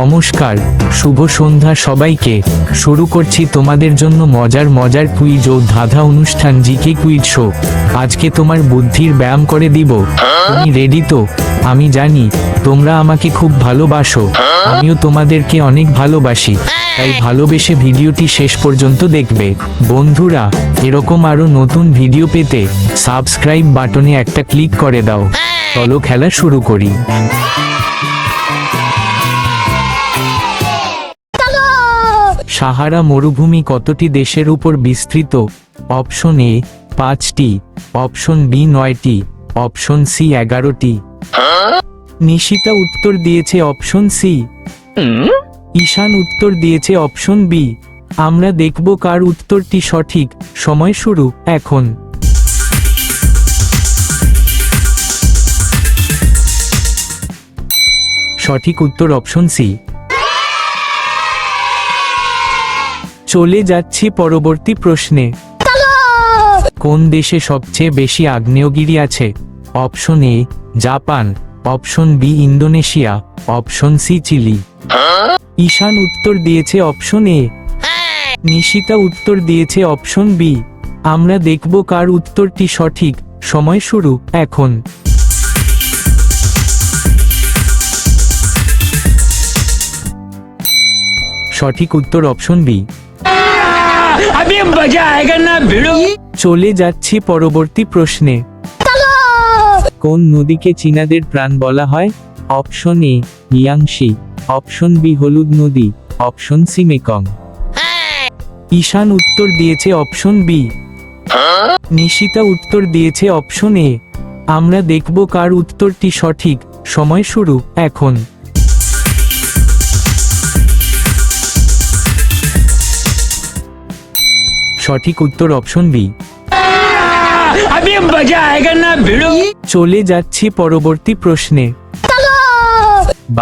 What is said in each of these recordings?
নমস্কার, শুভ সন্ধ্যা সবাইকে। শুরু করছি তোমাদের জন্য মজার মজার কুইজ ও ধাঁধা অনুষ্ঠান জিকে কুইজ শো। আজকে তোমার বুদ্ধির ব্যায়াম করে দিব। তুমি রেডি তো? আমি জানি তোমরা আমাকে খুব ভালোবাসো, আমিও তোমাদেরকে অনেক ভালোবাসি, তাই ভালোবেসে ভিডিওটি শেষ পর্যন্ত দেখবে। বন্ধুরা, এরকম আরো নতুন ভিডিও পেতে সাবস্ক্রাইব বাটনে একটা ক্লিক করে দাও। চলো খেলা শুরু করি। সাহারা মরুভূমি কতটি দেশের উপর বিস্তৃত? অপশন এ 5টি, অপশন বি 9টি, অপশন সি 11টি। নিশিতা উত্তর দিয়েছে অপশন সি। ঈশান উত্তর দিয়েছে অপশন বি। আমরা দেখব কার উত্তরটি সঠিক। সময় শুরু এখন। সঠিক উত্তর অপশন সি। চলে যাচ্ছি পরবর্তী প্রশ্নে। কোন দেশে সবচেয়ে বেশি আগ্নেয়গিরি আছে? Option A Japan, option B Indonesia, option C Chile. Ishan উত্তর দিয়েছে অপশন এ। নিশিতা উত্তর দিয়েছে অপশন বি। আমরা দেখব কার উত্তরটি সঠিক। সময় শুরু এখন। সঠিক উত্তর অপশন বি। চলে যাচ্ছি পরবর্তী প্রশ্নে। কোন নদীকে চীনাদের প্রাণ বলা হয়? Option A Yangtze, option B হলুদ নদী, অপশন সি মেকং। ঈশান উত্তর দিয়েছে অপশন বি। নিশিতা উত্তর দিয়েছে অপশন এ। আমরা দেখব কার উত্তরটি সঠিক। সময় শুরু এখন। সঠিক উত্তর অপশন বি। চলে যাচ্ছি পরবর্তী প্রশ্নে।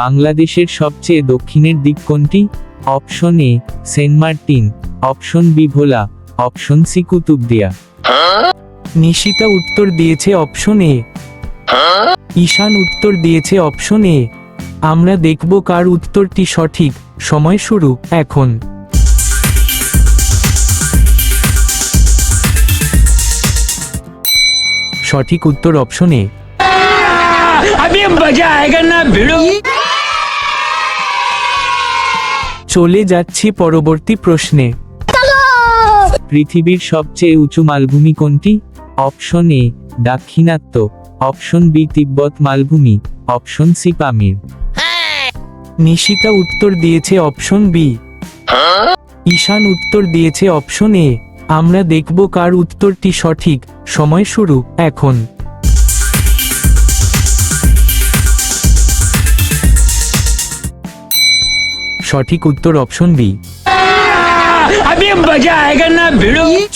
বাংলাদেশের সবচেয়ে দক্ষিণের দিক কোনটি? Option A Saint Martin, option B Bhola, option C Kutubdia. Nishita উত্তর দিয়েছে অপশন এ। ঈশান উত্তর দিয়েছে অপশন এ। আমরা দেখব কার উত্তরটি সঠিক। সময় শুরু এখন। সঠিক উত্তর অপশন এ। চলে যাচ্ছি পরবর্তী প্রশ্নে। পৃথিবীর সবচেয়ে উঁচু মালভূমি কোনটি? অপশন এ দাক্ষিণাত্য, অপশন বি তিব্বত মালভূমি, অপশন সি পামির। নিশিতা উত্তর দিয়েছে অপশন বি। ঈশান উত্তর দিয়েছে অপশন এ। আমরা দেখব কার উত্তরটি সঠিক। সময় শুরু এখন। সঠিক উত্তর অপশন বি।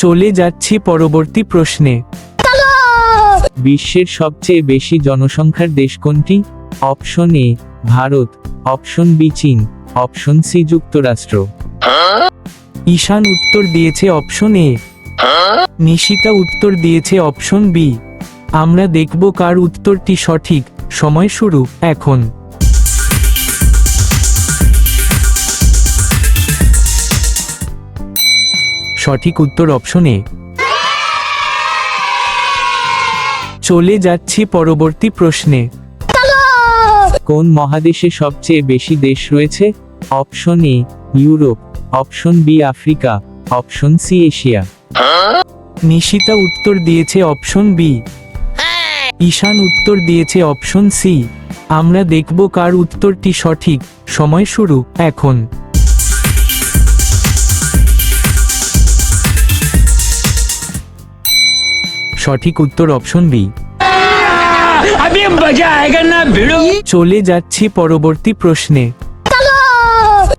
চলে যাচ্ছি পরবর্তী প্রশ্নে। বিশ্বের সবচেয়ে বেশি জনসংখ্যার দেশ কোনটি? Option A Bharat, option B চীন, অপশন সি যুক্তরাষ্ট্র। ঈশান উত্তর দিয়েছে অপশন এ। নিশিতা উত্তর দিয়েছে অপশন বি। আমরা দেখব কার উত্তরটি সঠিক। সময় শুরু এখন। সঠিক উত্তর অপশন এ। চলে যাচ্ছি পরবর্তী প্রশ্নে। কোন মহাদেশে সবচেয়ে বেশি দেশ রয়েছে? Option A Europe, option B Africa, option C Asia. Nishita উত্তর দিয়েছে অপশন বি। ঈশান উত্তর দিয়েছে অপশন সি। আমরা দেখব কার উত্তরটি সঠিক। সময় শুরু এখন। সঠিক উত্তর অপশন বি। চলে যাচ্ছি পরবর্তী প্রশ্নে।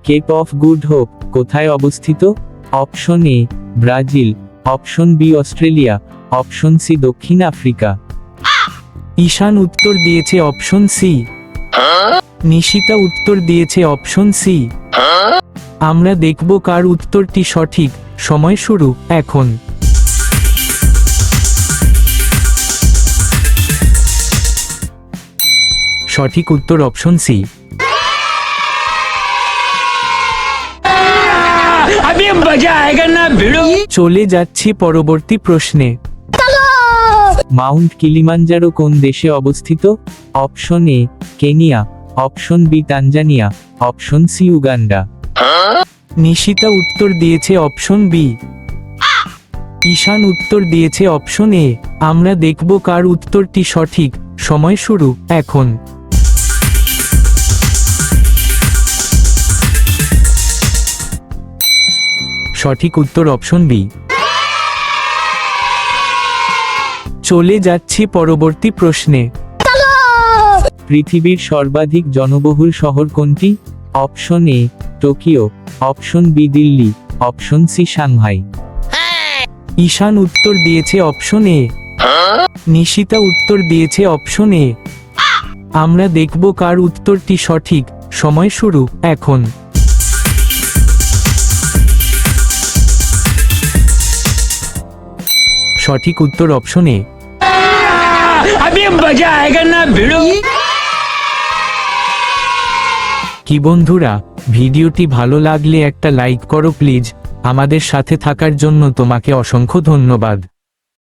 কেপ অফ গুড হোপ কোথায় অবস্থিত? Option A Brazil, option B Australia, option C দক্ষিণ আফ্রিকা। ঈশান উত্তর দিয়েছে অপশন সি। নিশিতা উত্তর দিয়েছে অপশন সি। আমরা দেখব কার উত্তরটি সঠিক। সময় শুরু এখন। সঠিক উত্তর অপশন সি। मजा आएगा ना भिड़ो। চলে যাচ্ছি পরবর্তী প্রশ্নে। মাউন্ট কিলিমাঞ্জারো কোন দেশে অবস্থিত? Option A Kenya, option B Tanzania, option C Uganda. Nishita উত্তর দিয়েছে অপশন বি। ঈশান উত্তর দিয়েছে অপশন এ। আমরা দেখব কার উত্তরটি সঠিক। সময় শুরু এখন। সঠিক উত্তর অপশন বি। চলে যাচ্ছি পরবর্তী প্রশ্নে। পৃথিবীর সর্বাধিক জনবহুল শহর কোনটি? Option A Tokyo, option B Delhi, option C Shanghai. Ishan উত্তর দিয়েছে অপশন এ। নিশিতা উত্তর দিয়েছে অপশন এ। আমরা দেখব কার উত্তরটি সঠিক। সময় শুরু এখন। সঠিক উত্তর অপশন এ। अभी मजा आएगा ना भिड़ो। কি বন্ধুরা, ভিডিওটি ভালো লাগলে একটা লাইক করো প্লিজ। আমাদের সাথে থাকার জন্য তোমাকে অসংখ্য ধন্যবাদ।